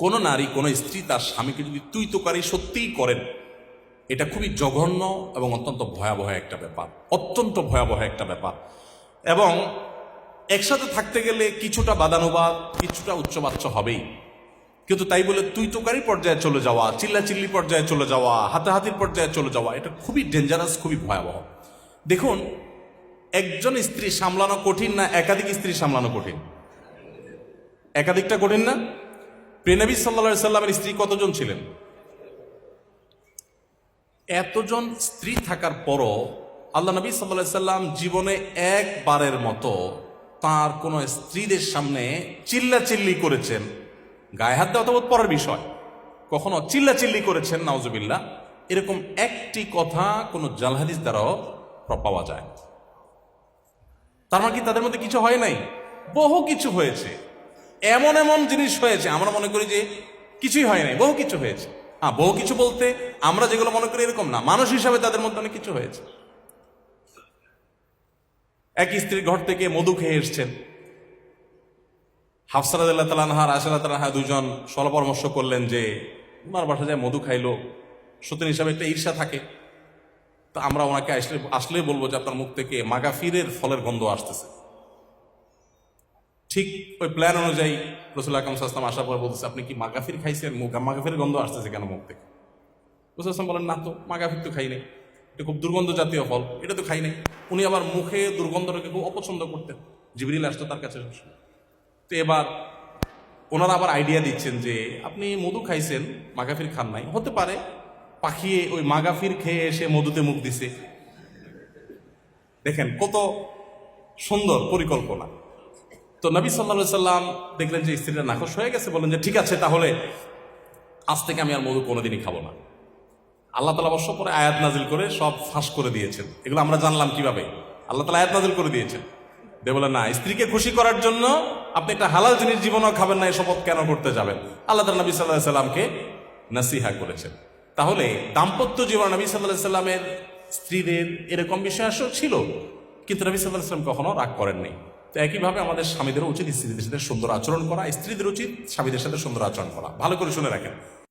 কোনো নারী কোনো স্ত্রী তার স্বামীকে যদি তুই তোকারি সত্যিই করেন, এটা খুবই জঘন্য এবং অত্যন্ত ভয়াবহ একটা ব্যাপার, অত্যন্ত ভয়াবহ একটা ব্যাপার। এবং একসাথে থাকতে গেলে কিছুটা বাদানুবাদ, কিছুটা উচ্চবাচ্য হবেই, কিন্তু তাই বলে তুই তোকারি পর্যায়ে চলে যাওয়া, চিল্লাচিল্লি পর্যায়ে চলে যাওয়া, হাতাহাতির পর্যায়ে চলে যাওয়া, এটা খুবই ডেঞ্জারাস, খুবই ভয়াবহ। দেখুন, একজন স্ত্রী সামলানো কঠিন না একাধিক স্ত্রী সামলানো কঠিন? একাধিকটা কঠিন না? প্রিয়নবী সাল্লাল্লাহু আলাইহি সাল্লামের স্ত্রী কতজন ছিলেন? এতজন স্ত্রী থাকার পরও আল্লাহ নবী সাল্লাল্লাহু আলাইহি সাল্লাম জীবনে একবারের মতো তার কোন স্ত্রীদের সামনে চিল্লাচিল্লি করেছেন, গায়ে হাত দেওয়া তো পরের বিষয়, কখনো চিল্লাচিল্লি করেছেন নাউজুবিল্লাহ, এরকম একটি কথা কোন জাল হাদিস দ্বারাও পাওয়া যায়? তার মানে কি তাদের মধ্যে কিছু হয় নাই? বহু কিছু হয়েছে, এমন এমন জিনিস হয়েছে আমরা মনে করি যে কিছুই হয় নাই, বহু কিছু হয়েছে। হ্যাঁ, বহু কিছু বলতে আমরা যেগুলো মনে করি এরকম না, মানুষ হিসাবে তাদের মধ্যে অনেক কিছু হয়েছে। এক স্ত্রীর ঘর থেকে মধু খেয়ে এসছেন, হাফসা রাদিয়াল্লাহু তাআলা আনহা আর আয়েশা রাদিয়াল্লাহু তাআলা আনহা দুইজন সলা পরামর্শ করলেন যে ওনার বাসা যায় মধু খাইলো, সতীন হিসাবে একটা ঈর্ষা থাকে, তো আমরা ওনাকে আসলে বলবো যে আপনার মুখ থেকে মাগাফিরের ফলের গন্ধ আসতেছে। ঠিক ওই প্ল্যান অনুযায়ী রাসূল আকরাম সাল্লাল্লাহু আলাইহি ওয়াসাল্লাম আসার পর বলতেছে, আপনি কি মাগাফির খাইছেন? মাগাফিরের গন্ধ আসতেছে কেন মুখ থেকে? রাসূল সাল্লাল্লাহু আলাইহি ওয়াসাল্লাম বলেন, না তো, মাগাফির তো খাই নাই, এটা খুব দুর্গন্ধ জাতীয় ফল, এটা তো খাই নাই। উনি আবার মুখে দুর্গন্ধটাকে খুব অপছন্দ করতেন, জিবরিল আসতো তার কাছে। তো এবার ওনারা আবার আইডিয়া দিচ্ছেন যে আপনি মধু খাইছেন, মাগাফির খান নাই, হতে পারে পাখিয়ে ওই মাগাফির খেয়ে এসে মধুতে মুখ দিছে। দেখেন কত সুন্দর পরিকল্পনা। তো নবী সাল্লাল্লাহু আলাইহি সাল্লাম দেখলেন যে স্ত্রীরা নাখোশ হয়ে গেছে, বলেন যে ঠিক আছে, তাহলে আজ থেকে আমি আর মধু কোনোদিনই খাবো না। আল্লাহ তাআলা অবশ্য পরে আয়াত নাজিল করে সব ফাঁস করে দিয়েছেন। এগুলো আমরা জানলাম কিভাবে? আল্লাহ তাআলা আয়াত নাজিল করে দিয়েছেন, বলে না, স্ত্রীকে খুশি করার জন্য আপনি একটা হালাল জিনিস জীবনেও খাবেন না, এই শপথ কেন করতে যাবেন? আল্লাহ তাআলা নবী সাল্লাল্লাহু আলাইহি সাল্লামকে নসিহা করেছেন। তাহলে দাম্পত্য জীবন নবী সাল্লাল্লাহু আলাইহি সাল্লামের স্ত্রীদের এরকম বিষয় ছিল, কিন্তু নবী সাল্লাল্লাহু আলাইহি সাল্লাম কখনো রাগ করেননি। তো একইভাবে আমাদের স্বামীদেরও উচিত স্ত্রীদের সাথে সুন্দর আচরণ করা, স্ত্রীদের উচিত স্বামীদের সাথে সুন্দর আচরণ করা। ভালো করে শুনে রাখেন।